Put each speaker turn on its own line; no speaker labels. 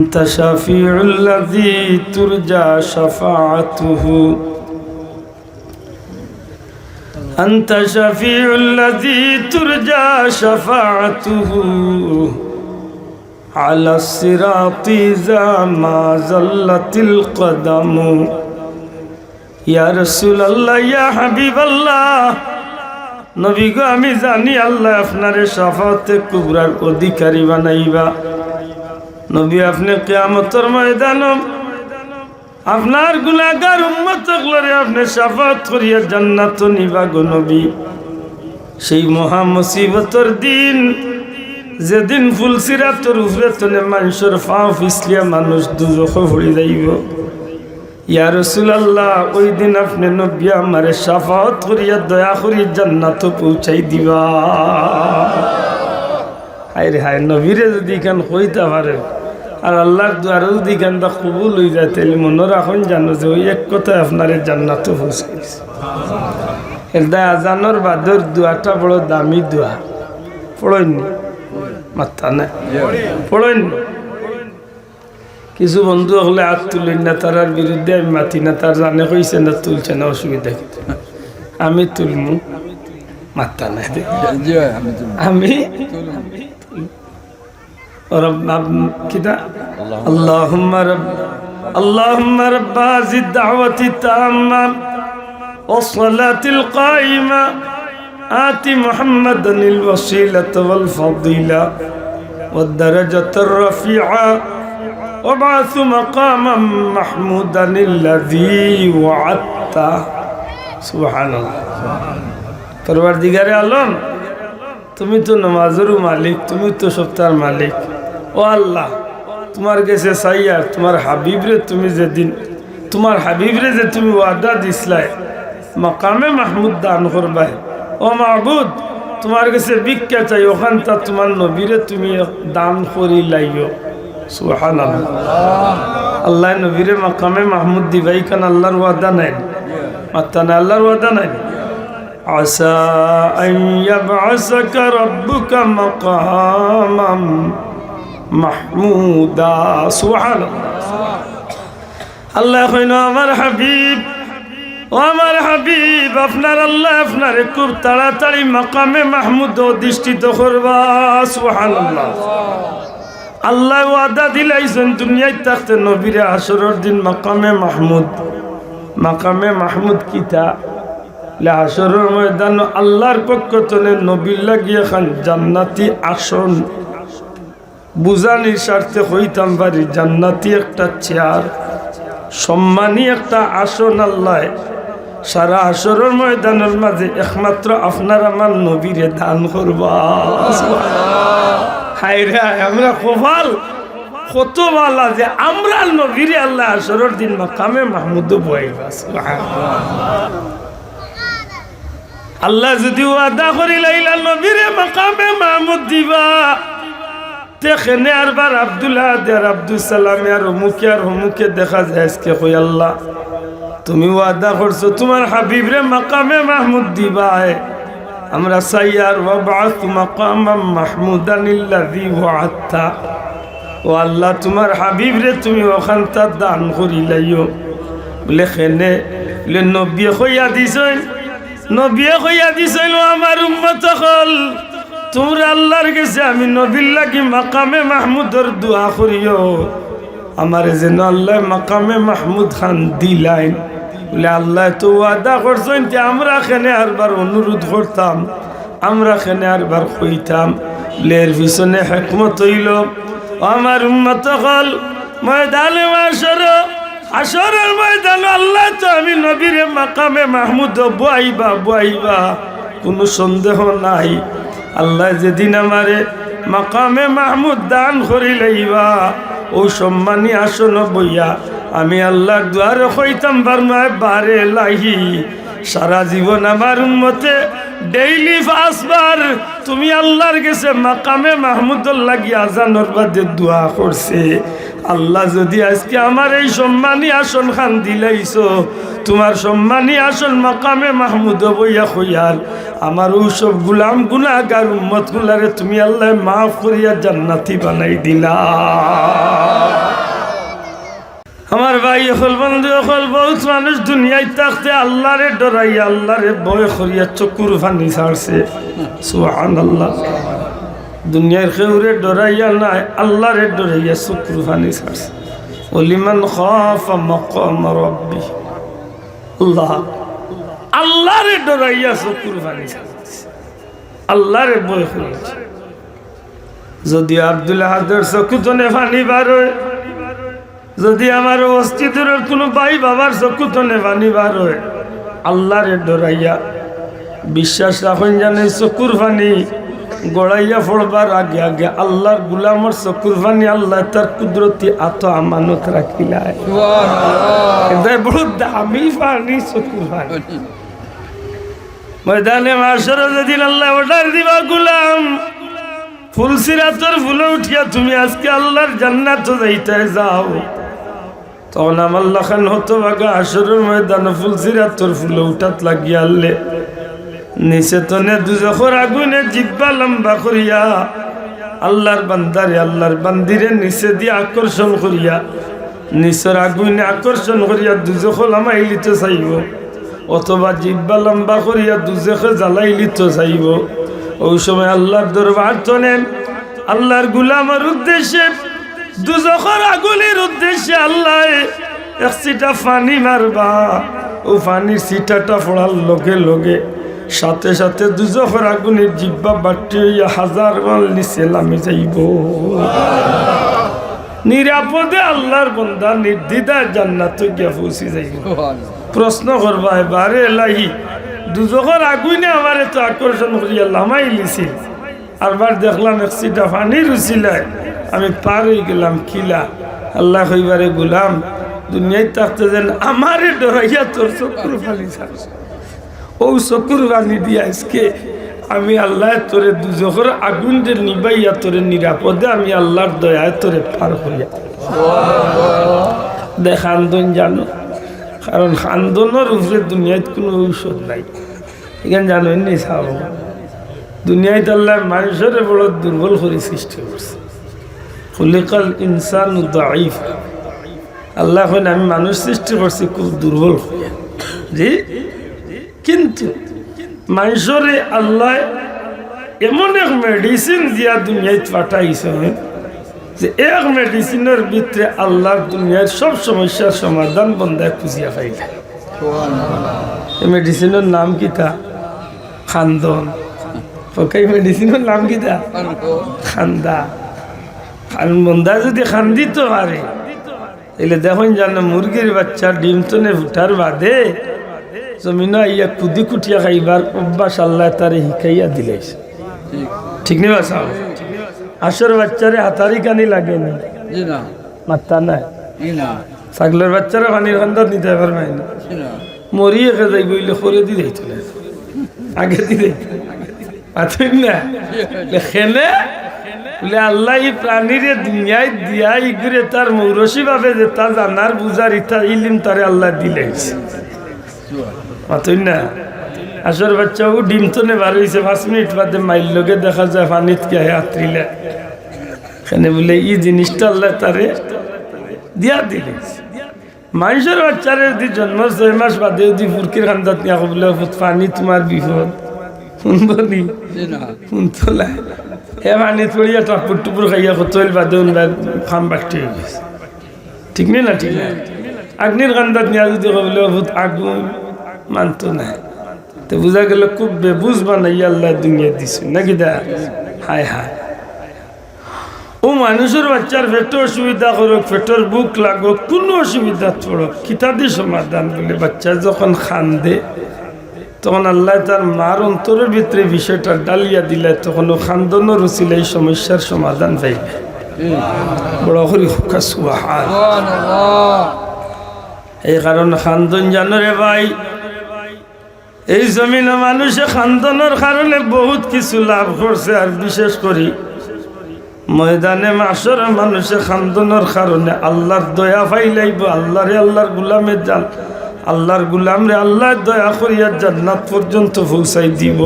أنت شفيع الذي ترجى شفاعته أنت شفيع الذي ترجى شفاعته على الصراط إذا ما زلت القدم يا رسول الله يا حبيب الله নবী গো আমি জানি আল্লাহ আপনারে শাফাতে কুবরার অধিকারী বানাইবা নবী আপনি কিয়ামতের ময়দানে আপনার গুনাহগার উম্মতগুলোরে আপনি শাফাত করিয়া জান্নাত নিবা গো নবী সেই মহা মুসিবতের দিন যেদিন ফুলসিরাতের উপরে তনে মানুষের পা পিছলিয়া মানুষ দুজখে পড়ে যাইব ইয়া রাসূলুল্লাহ ওই দিন আপনি নবী আমারে শাফাত করিয়া দয়া করি জান্নাত পৌঁছাই দিবা হায় রে হায় নবীরে যদি কান কইতা পারে আর আল্লাহর দুয়ারে যদি কানটা কবুল হয়ে যায় তাহলে মনে রাখুন জানো যে ওই এক কথায় আপনারে জান্নাত পৌঁছাই দিছে এলদা আজানোর বাদর দোয়াটা বড় দামি দোয়া পড়েননি মাথা না পড়েননি কিছু বন্ধু হলে হাত তুলেন না তার বিরুদ্ধে আমি মাতি না তার জানে কইছে না তুলছে না অসুবিধা কিন্তু আমি তুলমু মাথা না আমি কিনা আল্লাহুম্মা রব্ব হাযিহি দাওয়াতি তাম্মা والصلاة القائمة آت محمدا الوسيلة والفضيلة والدرجة الرفيعة وابعث مقاما محمودا الذي وعدته سبحان الله পরওয়ারদিগারে আলম তুমি তো নামাজের মালিক তুমি তো সত্তার মালিক ও আল্লাহ তোমার কাছে চাই আর তোমার হাবিবরে তুমি যেদিন তোমার হাবিবরে যে তুমি ওয়াদা দিছলাই মাকামে মাহমুদ দান করবাই ও মাহবুদ তোমার কাছে ভিক্ষা চাই ওখানটা তোমার নবীরে তুমি দান করি লাইও সুবহানাল্লাহ আল্লাহ নবীরে মাকামে মাহমুদ দিবাই কান আল্লাহর ওয়াদা নাই মাতানা আল্লাহর ওয়াদা নাই আসা আন ইয়াবআসাকা রাব্বুকা মাকামাম মাহমুদা সুবহানাল্লাহ আল্লাহ কইনো আমার হাবিব ও আমার হাবিব আপনার আল্লাহ আপনারে খুব তাড়াতাড়ি মাকামে মাহমুদ অধিষ্ঠিত করবা সুবহানাল্লাহ আল্লাহ ওয়াদা দিলাইছেন দুনিয়ায় থাকতে নবীরে হাসরের দিন মাকামে মাহমুদ কিতা লে হাসরের ময়দান আল্লাহর পক্ষ থেকে নবীর লাগিয়ে খান জান্নাতি আসন বুঝানির স্বার্থে হইতাম পারি জান্নাতি একটা চেয়ার সম্মানী একটা আসন আল্লাহ সারা হাসরের ময়দানের মাঝে একমাত্র আপনার আমার নবীরে দান করবা হায়রে আমরা কপাল কত ভালো যে আমরা নবীরে আল্লাহ হাসরের দিন মাকামে মাহমুদ বইবা আল্লাহ যদি ওয়াদা করি লাইলা নবীরে মাকামে মাহমুদ দিবা তেখেনে আরবার আব্দুল্লাহ আর আব্দুল সালাম আর হুমুকে দেখা যায় আজকে কই আল্লাহ তুমি ওয়াদা করছো তোমার হাবিবরে মাকামে মাহমুদ দিবায় আমরা চাই আর ওয়াবআস মাকামাম মাহমুদানিল্লাযী ওয়া'আদতা ও আল্লাহ তোমার হাবিবরে তুমি ওখানটা দান করি লাইও বলে খেনে বলে নবী কইয়া দিছেন আমার উম্মত হল তোমরা আল্লাহর কাছে আমি নবীর লাগি মাকামে মাহমুদের দোয়া করিও আমার যেন আল্লাহ মাকামে মাহমুদ খান দিলাইন বলে আল্লাহ তো ওয়াদা করছেন যে আমরা এখানে আরবার অনুরোধ করতাম আমরা এখানে আরবার কইতাম লের পিছনে হিকমত হইল আমার উম্মত হল ময়দানে আসরের ময়দানে আল্লাহ তো আমি নবীরে মাকামে মাহমুদ বুয়াইবা কোনো সন্দেহ নাই আল্লাহ যেদিন আমারে মাকামে মাহমুদ দান করি লাইবা ও সম্মানী আসন বইয়া আমি আল্লাহর দুয়ারে কইতাম বারমায় বারে লাহি সারা জীবন আমার উম্মতে ডেইলি 5 বার তুমি আল্লাহর কাছে মাকামে মাহমুদুল লাগি আজানোর বাদে দোয়া করছে আল্লাহ যদি আজকে আমার এই সম্মানী আসন খান দিলাইছো তোমার সম্মানী আসন মাকামে মাহমুদ বইয়া কইয়ার আমার ও সব গুলাম গুনাহগার উম্মত গুলারে তুমি আল্লাহ মাফ করিয়া জান্নাতি বানাই দিলা ভাই হল বন্ধু হল বহুত মানুষ দুনিয়ায় থাকতে আল্লাহরে ডরাইয়া আল্লাহরে ভয় করিয়া চকুর পানি ছাড়ছে সুবহানাল্লাহ দুনিয়ার কেউরে ডরাইয়া নাই আল্লাহরে ডরাইয়া চকুর পানি ছাড়ছে ওলিমান খাফা মাকাম রাব্বি আল্লাহ আল্লাহরে ডরাইয়া চকুর পানি ছাড়ছে আল্লাহরে ভয় করিয়া যদি আব্দুল হাদের চকুতনে পানি বার হয় যদি আমার অস্তিত্বের কোনো ভাই বাবার চকুতনে পানি বার হয় আল্লাহরে ডরাইয়া বিশ্বাস রাখেন জানে চকুর পানি গড়াইয়া পড়বার আগে আগে আল্লাহর গুলামর চকুর পানি আল্লাহ তার কুদরতি আত আমানত রাখিলায় বড় দামি পানি চকুর পানি ময়দানে মাশারে যেদিন আল্লাহ অর্ডার দিবা গুলাম ফুলসিরাতর ফুলে উঠিয়া তুমি আজকে আল্লাহর জান্নাত যাইতে যাও তখন আমার লাখান হতো বাগা আসরের ময়দান ফুলসিরাতর ফুলে উঠাত লাগিয়া আল্লে নিচে তনে দুজখর আগুনে জিব্বা লম্বা করিয়া আল্লাহর বান্দারে আল্লাহর বান্দিরে নিচে দিয়ে আকর্ষণ করিয়া নিচের আগুনে আকর্ষণ করিয়া দুজখল আমাইলিতে চাইব অথবা জিব্বা লম্বা করিয়া দুজখে জ্বালাইলিতে চাইব ওই সময় আল্লাহর দরবার তনে আল্লাহর গুলামের উদ্দেশ্যে দুজখর আগুনের উদ্দেশ্যে আল্লাহ এক সিটা পানি মারবা ও পানির সিটাটা পড়ার লগে লগে সাথে সাথে দুজখর আগুনের জিব্বা বাটি হইয়া হাজার মাইল নিচে নামে যাইব নিরাপদে আল্লাহর বান্দা নির্দ্বিধায় জান্নাতে গিয়া পৌঁছে যাইব প্রশ্ন করবা এবারে এলাহি দুজখর আগুনে আমার তো আকর্ষণ করিয়া লামাই লিছিল আরবার দেখলাম এক সিটা পানি রুচিলায় আমি পার হয়ে গেলাম কিলা আল্লাহ কইবারে গুলাম দুনিয়ায় থাকতে যেন আমারে ডরাইয়া তোর চকুর পানি ছাড়ছে ও চকুর পানি দিয়া আজকে আমি আল্লাহ তোরে দুজখর আগুন যে নিবাইয়া তোরে নিরাপদে আমি আল্লাহর দয়ায় তোরে পার করিয়া দেখান্দন জানো কারণ খান্দনের উপরে দুনিয়ায় কোনো ঔষধ নাই এখানে জানো এমনি চাও দুনিয়ায় আল্লাহ মানুষের বড় দুর্বল করে সৃষ্টি করছে খুলিকাল ইনসান দাঈফ আল্লাহ আমি মানুষ সৃষ্টি করছি খুব দুর্বল জি কিন্তু মানুষরে আল্লাহ এমন এক মেডিসিন দিয়া দুনিয়ায় পাঠাইছে যে এক মেডিসিনের ভিতরে আল্লাহর দুনিয়ার সব সমস্যার সমাধান বন্ধায় খুঁজিয়া পাইলে এই মেডিসিনের নাম কি তা খান্দন এই মেডিসিনের নাম কি তা খান্দা খান বন্ধা যদি খান্দিত পারে এলে দেখুন জানো মুরগির বাচ্চা ডিম তনে ফুটার বাদে জমিন ইয়া কুদি কুটিয়া খাইবার অভ্যাস আল্লাহ তারে শিখাইয়া দিলাইছে ঠিক নেই বাসা আসর বাচ্চারে হাতারি কানি লাগেনি মাত্তা নাই ছাগলের বাচ্চারা পানির কান্দার নিতে পারবে না মরিয়ে যাই বইলে করে দি দিত আগে দি না খেলে বলে আল্লাহ এই প্রাণীরে দুনিয়ায় দিয়া ইগুরে তার মৌরসী ভাবে যে তা জানার বুঝার ইতা ইলিম তারে আল্লাহ দিলেছে মাতই না আসর বাচ্চাও ডিম তো নে বার হয়েছে 5 মিনিট বাদে মাইল লোকে দেখা যায় পানিত কে আত্রিলে এখানে বলে এই জিনিসটা আল্লাহ তারে দিয়া দিলে মানুষের বাচ্চারে যদি জন্ম 6 মাস বাদে যদি ফুরকির খান্দাত নিয়ে বলে পানি তোমার বিপদ শুনবনি শুনতলা হে পানি থড়িয়া টাপুর টুপুর খাইয়া কতল বাদে খাম বাটি হয়ে গেছে ঠিক নেই না ঠিক না আগ্নির কান্দাত নিয়ে যদি বলে আগুন মানত না তো বোঝা গেল খুব বেবুজ বানাইয়া আল্লাহ দুনিয়া দিছে নাকি দা হায় হায় ও মানুষের বাচ্চার পেটে অসুবিধা করুক পেটের বুক লাগুক কোনো অসুবিধা পড়ুক কিতাদি সমাধান বলে বাচ্চা যখন খান্দে তখন আল্লাহ তার মার অন্তরের ভিতরে বিষয়টা ডালিয়া দিলে তখন ও খান্দনের রুচিলে এই সমস্যার সমাধান পাইবে বড় করি সুবহানাল্লাহ এই কারণে খান্দন জানো রে ভাই এই জমিনে মানুষে খান্দনের কারণে বহুত কিছু লাভ করছে আর বিশেষ করে ময়দানে মাশরে মানুষে খান্দনের কারণে আল্লাহর দয়া পাইলাইব আল্লাহর গুলামের জান আল্লাহর গুলাম রে আল্লাহ দয়া করিয়া জান্নাত পর্যন্ত পৌঁছাই দিব